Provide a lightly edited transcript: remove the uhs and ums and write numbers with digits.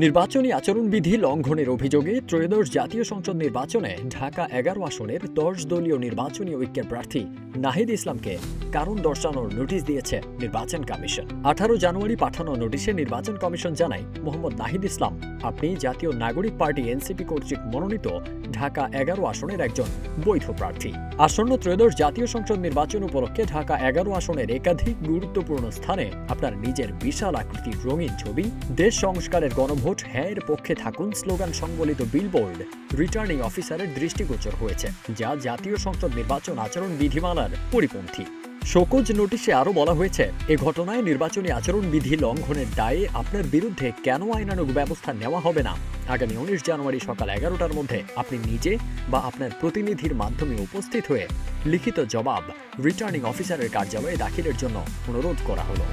নির্বাচনী আচরণবিধি লঙ্ঘনের অভিযোগে ত্রয়োদশ জাতীয় সংসদ নির্বাচনে ঢাকা ১১ আসনের ১০ দলীয় নির্বাচনী ঐক্যের প্রার্থী নাহিদ ইসলামকে কারণ দর্শানোর নোটিশ দিয়েছে নির্বাচন কমিশন। ১৮ জানুয়ারি পাঠানো নোটিশে নির্বাচন কমিশন জানায়, মোহাম্মদ নাহিদ ইসলাম, আপনি জাতীয় নাগরিক পার্টি এনসিপি কর্তৃক মনোনীত ঢাকা ১১ আসনের একজন বৈধ প্রার্থী। আসন্ন ত্রয়োদশ জাতীয় সংসদ নির্বাচন উপলক্ষে ঢাকা ১১ আসনের একাধিক গুরুত্বপূর্ণ স্থানে আপনার নিজের বিশাল আকৃতির রঙিন ছবি, দেশ সংস্কারের গণভোট হ্যাঁ-এর পক্ষে থাকুন স্লোগান সংবলিত বিলবোর্ড রিটার্নিং অফিসারের দৃষ্টিগোচর হয়েছে, যা জাতীয় সংসদ নির্বাচন আচরণ বিধিমালার পরিপন্থী। শোকজ নোটিশে আরও বলা হয়েছে, এ ঘটনায় নির্বাচনী আচরণ বিধি লঙ্ঘনের দায়ে আপনার বিরুদ্ধে কেন আইনানুগ ব্যবস্থা নেওয়া হবে না, আগামী ১৯ জানুয়ারি সকাল ১১টার মধ্যে আপনি নিজে বা আপনার প্রতিনিধির মাধ্যমে উপস্থিত হয়ে লিখিত জবাব রিটার্নিং অফিসারের কার্যালয়ে দাখিলের জন্য অনুরোধ করা হলো।